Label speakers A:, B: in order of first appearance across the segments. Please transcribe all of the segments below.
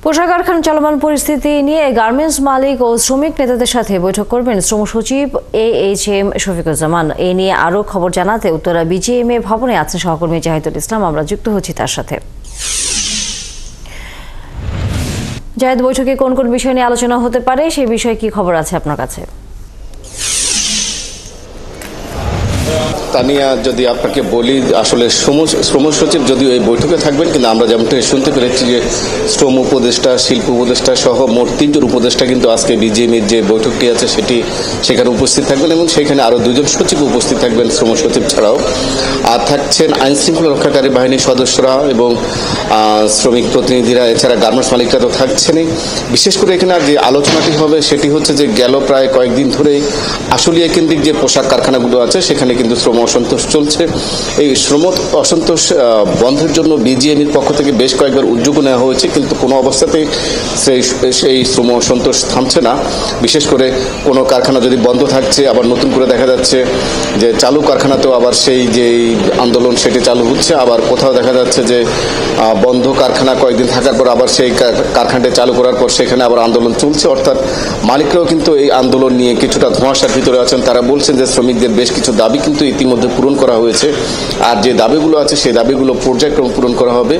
A: পোশাক কারখানা চলমান পরিস্থিতি নিয়ে গার্মেন্টস মালিক ও শ্রমিক নেতাদের সাথে বৈঠক করবেন শ্রম সচিব AHM শফিকুজ্জামান। এ নিয়ে আরও খবর জানাতে উত্তরা BGMA ভবনে আছেন সহকর্মী জাহিদুল ইসলাম। আমরা যুক্ত হচ্ছি তার সাথে। জাহিদ, বৈঠকে কোন কোন বিষয় নিয়ে আলোচনা হতে পারে, সেই বিষয়ে কি খবর আছে আপনার কাছে?
B: তানিয়া, যদি আপনাকে বলি, আসলে শ্রম সচিব যদিও এই বৈঠকে থাকবেন, কিন্তু আমরা যেমনটা শুনতে পেরেছি যে শ্রম উপদেষ্টা, শিল্প উপদেষ্টা সহ মোট 3 জন উপদেষ্টা কিন্তু আজকে BGMAর যে বৈঠকটি আছে সেখানে উপস্থিত থাকবেন এবং সেখানে আরও 2 জন সচিব উপস্থিত থাকবেন শ্রম সচিব ছাড়াও। আর থাকছেন আইন শৃঙ্খলা রক্ষাকারী বাহিনীর সদস্যরা এবং শ্রমিক প্রতিনিধিরা, এছাড়া গার্মেন্টস মালিকরা তো থাকছেনই। বিশেষ করে এখানে যে আলোচনাটি হবে সেটি হচ্ছে যে গেল প্রায় কয়েকদিন ধরেই আশুলিয়া কেন্দ্রিক যে পোশাক কারখানাগুলো আছে সেখানে কিন্তু শ্রম অসন্তোষ চলছে। এই শ্রম অসন্তোষ বন্ধের জন্য BGMAর পক্ষ থেকে বেশ কয়েকবার উদ্যোগ নেওয়া হয়েছে, কিন্তু কোনো অবস্থাতেই সেই শ্রম অসন্তোষ থামছে না। বিশেষ করে কোনো কারখানা যদি বন্ধ থাকছে, আবার নতুন করে দেখা যাচ্ছে যে চালু কারখানাতেও আবার সেই যে আন্দোলন সেটি চালু হচ্ছে, আবার কোথাও দেখা যাচ্ছে যে বন্ধ কারখানা কয়েকদিন থাকার পর আবার সেই কারখানাটি চালু করার পর সেখানে আবার আন্দোলন চলছে। অর্থাৎ মালিকরাও কিন্তু এই আন্দোলন নিয়ে কিছুটা ধোঁয়াশার ভিতরে আছেন। তারা বলছেন যে শ্রমিকদের বেশ কিছু দাবি কিন্তু ইতিমধ্যে পূরণ করা হয়েছে, আর যে দাবিগুলো আছে সেই দাবিগুলো পর্যায়ক্রমে পূরণ করা হবে।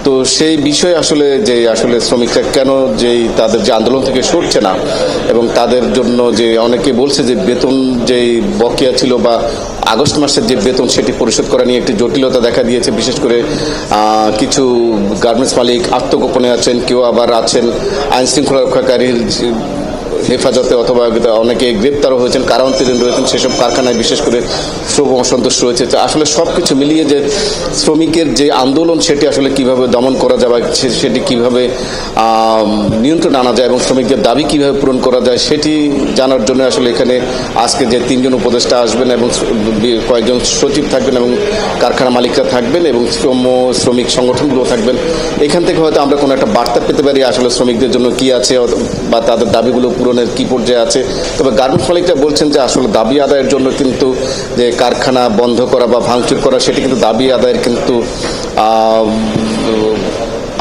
B: তো সেই বিষয়ে আসলে শ্রমিকরা কেন তাদের যে আন্দোলন থেকে সরছে না, এবং তাদের জন্য যে অনেকে বলছে যে বেতন যে বকেয়া ছিল বা আগস্ট মাসের যে বেতন সেটি পরিশোধ করা নিয়ে একটি জটিলতা দেখা দিয়েছে। বিশেষ করে কিছু গার্মেন্টস মালিক আত্মগোপনে আছেন, কেউ আবার আছেন আইন শৃঙ্খলা রক্ষাকারীর হেফাজতে, অথবা অনেকে গ্রেপ্তারও হয়েছেন, কারান্তরীণ রয়েছেন সেসব কারখানায়। বিশেষ করে শ্রম অসন্তোষ রয়েছে। আসলে সব কিছু মিলিয়ে যে শ্রমিকের যে আন্দোলন সেটি আসলে কিভাবে দমন করা যায় বা সেটি কিভাবে নিয়ন্ত্রণ আনা যায় এবং শ্রমিকদের দাবি কিভাবে পূরণ করা যায় সেটি জানার জন্য আসলে এখানে আজকে যে 3 জন উপদেষ্টা আসবেন এবং কয়েকজন সচিব থাকবেন এবং কারখানা মালিকরা থাকবেন এবং শ্রমিক সংগঠনগুলো থাকবেন। এখান থেকে হয়তো আমরা কোনো একটা বার্তা পেতে পারি আসলে শ্রমিকদের জন্য কি আছে বা তাদের দাবিগুলো পূরণের কি পর্যায়ে আছে। তবে গার্মেন্টস মালিকরা বলছেন যে আসলে দাবি আদায়ের জন্য কিন্তু যে কারখানা বন্ধ করা বা ভাঙচুর করা সেটি কিন্তু দাবি আদায়ের কিন্তু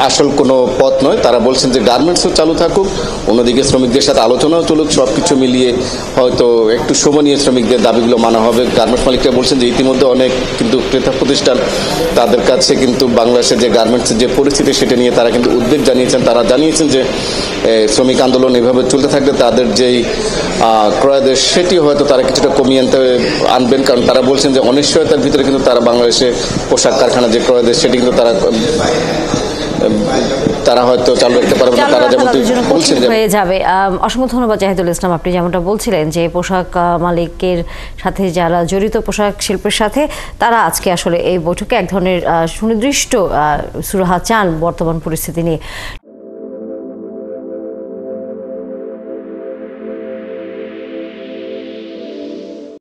B: আসল কোনো পথ নয়। তারা বলছেন যে গার্মেন্টসও চালু থাকুক, অন্যদিকে শ্রমিকদের সাথে আলোচনাও চলুক, সব কিছু মিলিয়ে হয়তো একটু সময় নিয়ে শ্রমিকদের দাবিগুলো মানা হবে। গার্মেন্টস মালিকরা বলছেন যে ইতিমধ্যে অনেক কিন্তু ক্রেতা প্রতিষ্ঠান তাদের কাছে কিন্তু বাংলাদেশের যে গার্মেন্টসের যে পরিস্থিতি সেটা নিয়ে তারা কিন্তু উদ্বেগ জানিয়েছেন। তারা জানিয়েছেন যে শ্রমিক আন্দোলন এভাবে চলতে থাকলে তাদের যেই ক্রয়াদেশ সেটি হয়তো তারা কিছুটা কমিয়ে আনবেন, কারণ তারা বলছেন যে অনিশ্চয়তার ভিতরে কিন্তু তারা বাংলাদেশে পোশাক কারখানা যে ক্রয়াদেশ সেটি কিন্তু তারা হয়তো চালু রাখতে পারবে না। তারা যেমন বলছেন
A: হয়ে যাবে। অসংখ্য ধন্যবাদ জাহিদুল ইসলাম। আপনি যেমনটা বলছিলেন যে পোশাক মালিকের সাথে যারা জড়িত পোশাক শিল্পের সাথে, তারা আজকে আসলে এই বৈঠকে এক ধরনের সুনির্দিষ্ট সুরাহা চান বর্তমান পরিস্থিতি নিয়ে।